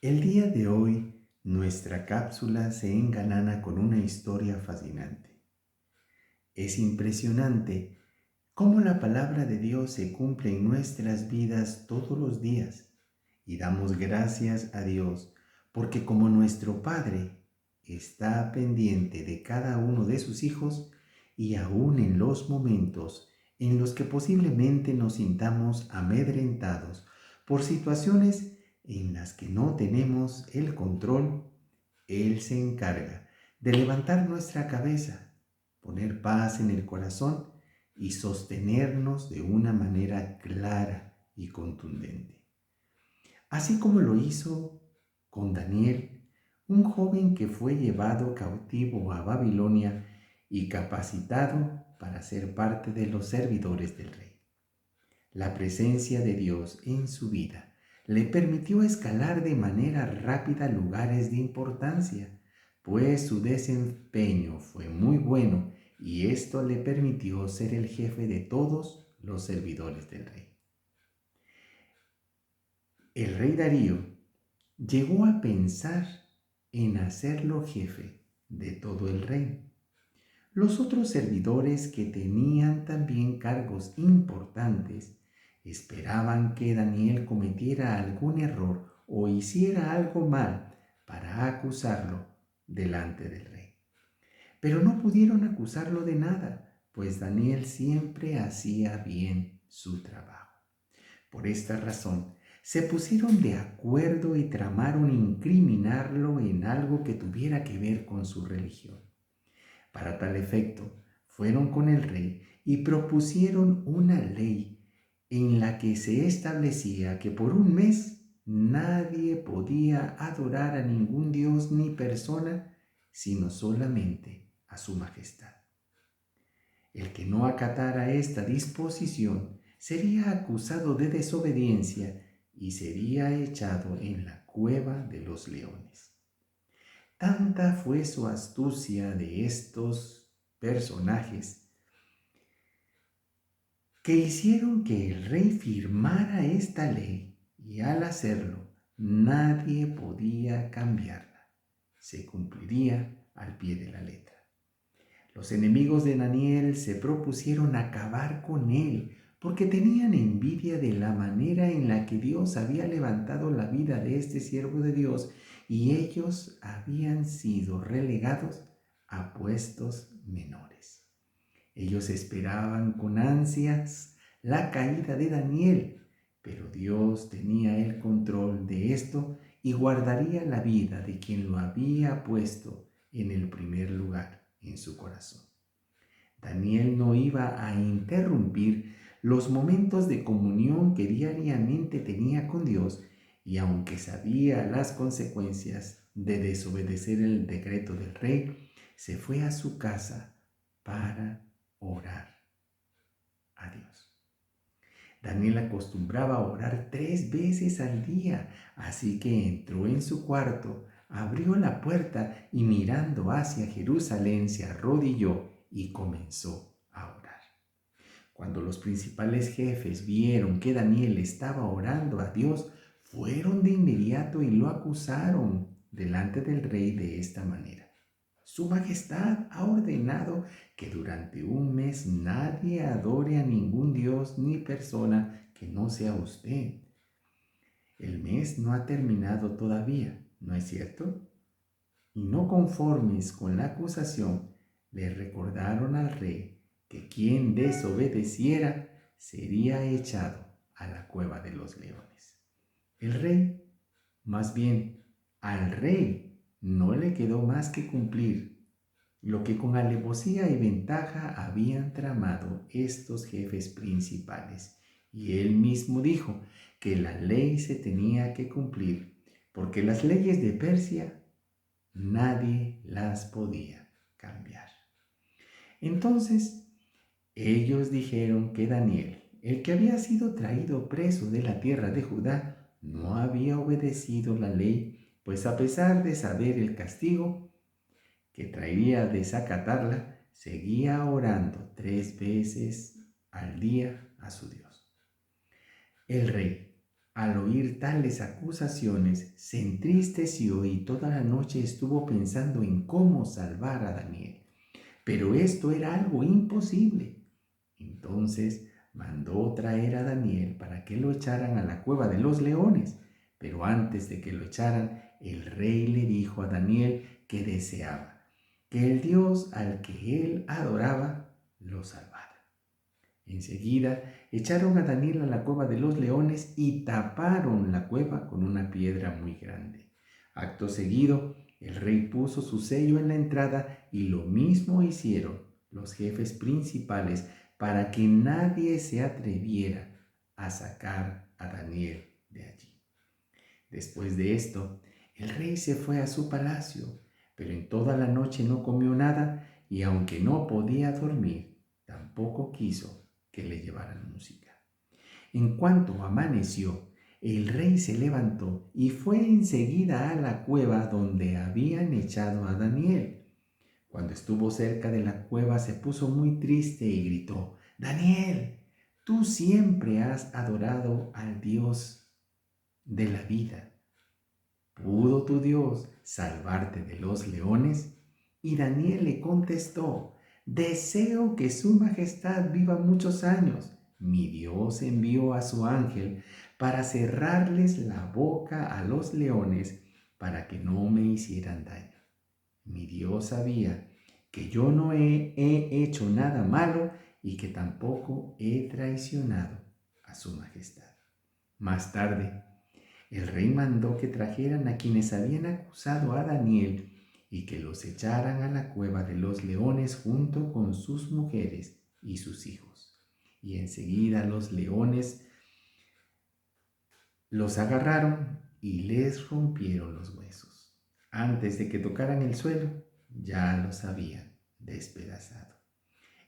El día de hoy, nuestra cápsula se engalana con una historia fascinante. Es impresionante cómo la palabra de Dios se cumple en nuestras vidas todos los días. Y damos gracias a Dios porque como nuestro Padre está pendiente de cada uno de sus hijos y aún en los momentos en los que posiblemente nos sintamos amedrentados por situaciones en las que no tenemos el control, Él se encarga de levantar nuestra cabeza, poner paz en el corazón y sostenernos de una manera clara y contundente. Así como lo hizo con Daniel, un joven que fue llevado cautivo a Babilonia y capacitado para ser parte de los servidores del rey. La presencia de Dios en su vida le permitió escalar de manera rápida lugares de importancia, pues su desempeño fue muy bueno y esto le permitió ser el jefe de todos los servidores del rey. El rey Darío llegó a pensar en hacerlo jefe de todo el reino. Los otros servidores que tenían también cargos importantes esperaban que Daniel cometiera algún error o hiciera algo mal para acusarlo delante del rey. Pero no pudieron acusarlo de nada, pues Daniel siempre hacía bien su trabajo. Por esta razón, se pusieron de acuerdo y tramaron incriminarlo en algo que tuviera que ver con su religión. Para tal efecto, fueron con el rey y propusieron una ley en la que se establecía que por un mes nadie podía adorar a ningún dios ni persona, sino solamente a su majestad. El que no acatara esta disposición sería acusado de desobediencia y sería echado en la cueva de los leones. Tanta fue su astucia de estos personajes que hicieron que el rey firmara esta ley y al hacerlo nadie podía cambiarla. Se cumpliría al pie de la letra. Los enemigos de Daniel se propusieron acabar con él porque tenían envidia de la manera en la que Dios había levantado la vida de este siervo de Dios y ellos habían sido relegados a puestos menores. Ellos esperaban con ansias la caída de Daniel, pero Dios tenía el control de esto y guardaría la vida de quien lo había puesto en el primer lugar en su corazón. Daniel no iba a interrumpir los momentos de comunión que diariamente tenía con Dios y aunque sabía las consecuencias de desobedecer el decreto del rey, se fue a su casa para orar a Dios. Daniel acostumbraba a orar 3 veces al día, así que entró en su cuarto, abrió la puerta y mirando hacia Jerusalén se arrodilló y comenzó a orar. Cuando los principales jefes vieron que Daniel estaba orando a Dios, fueron de inmediato y lo acusaron delante del rey de esta manera. Su Majestad ha ordenado que durante un mes nadie adore a ningún dios ni persona que no sea usted. El mes no ha terminado todavía, ¿no es cierto? Y no conformes con la acusación, le recordaron al rey que quien desobedeciera sería echado a la cueva de los leones. El rey, más bien, al rey no le quedó más que cumplir lo que con alevosía y ventaja habían tramado estos jefes principales. Y él mismo dijo que la ley se tenía que cumplir, porque las leyes de Persia nadie las podía cambiar. Entonces, ellos dijeron que Daniel, el que había sido traído preso de la tierra de Judá, no había obedecido la ley, pues a pesar de saber el castigo que traería desacatarla, seguía orando 3 veces al día a su Dios. El rey, al oír tales acusaciones, se entristeció y toda la noche estuvo pensando en cómo salvar a Daniel. Pero esto era algo imposible. Entonces mandó traer a Daniel para que lo echaran a la cueva de los leones. Pero antes de que lo echaran, el rey le dijo a Daniel que deseaba que el Dios al que él adoraba lo salvara. Enseguida echaron a Daniel a la cueva de los leones y taparon la cueva con una piedra muy grande. Acto seguido, el rey puso su sello en la entrada y lo mismo hicieron los jefes principales para que nadie se atreviera a sacar a Daniel de allí. Después de esto, el rey se fue a su palacio, pero en toda la noche no comió nada y aunque no podía dormir, tampoco quiso que le llevaran música. En cuanto amaneció, el rey se levantó y fue enseguida a la cueva donde habían echado a Daniel. Cuando estuvo cerca de la cueva se puso muy triste y gritó: «Daniel, tú siempre has adorado al Dios de la vida. ¿Pudo tu Dios salvarte de los leones?». Y Daniel le contestó: «Deseo que su majestad viva muchos años. Mi Dios envió a su ángel para cerrarles la boca a los leones para que no me hicieran daño. Mi Dios sabía que yo no he hecho nada malo y que tampoco he traicionado a su majestad». Más tarde, el rey mandó que trajeran a quienes habían acusado a Daniel y que los echaran a la cueva de los leones junto con sus mujeres y sus hijos. Y enseguida los leones los agarraron y les rompieron los huesos. Antes de que tocaran el suelo, ya los habían despedazado.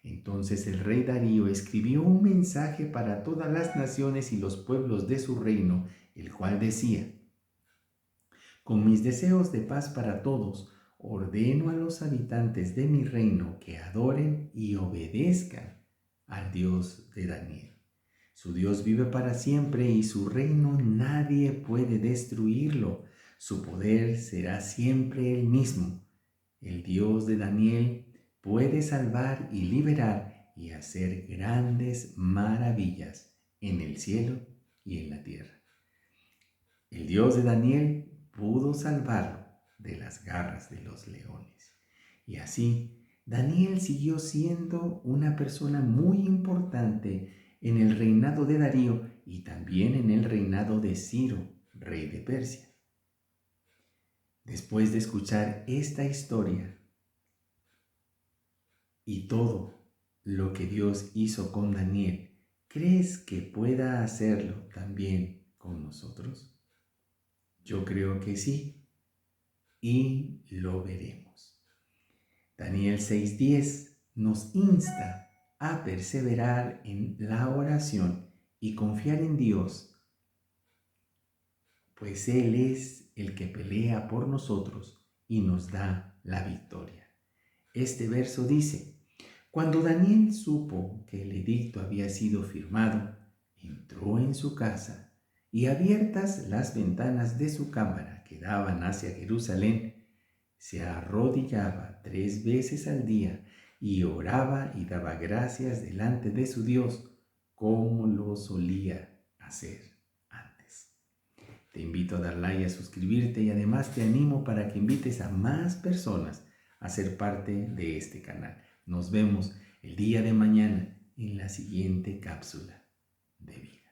Entonces el rey Darío escribió un mensaje para todas las naciones y los pueblos de su reino, el cual decía: «Con mis deseos de paz para todos, ordeno a los habitantes de mi reino que adoren y obedezcan al Dios de Daniel. Su Dios vive para siempre y su reino nadie puede destruirlo. Su poder será siempre el mismo. El Dios de Daniel puede salvar y liberar y hacer grandes maravillas en el cielo y en la tierra. El Dios de Daniel pudo salvarlo de las garras de los leones». Y así, Daniel siguió siendo una persona muy importante en el reinado de Darío y también en el reinado de Ciro, rey de Persia. Después de escuchar esta historia y todo lo que Dios hizo con Daniel, ¿crees que pueda hacerlo también con nosotros? Yo creo que sí, y lo veremos. Daniel 6:10 nos insta a perseverar en la oración y confiar en Dios, pues Él es el que pelea por nosotros y nos da la victoria. Este verso dice: «Cuando Daniel supo que el edicto había sido firmado, entró en su casa y abiertas las ventanas de su cámara que daban hacia Jerusalén, se arrodillaba 3 veces al día y oraba y daba gracias delante de su Dios, como lo solía hacer antes». Te invito a dar like, a suscribirte y además te animo para que invites a más personas a ser parte de este canal. Nos vemos el día de mañana en la siguiente cápsula de vida.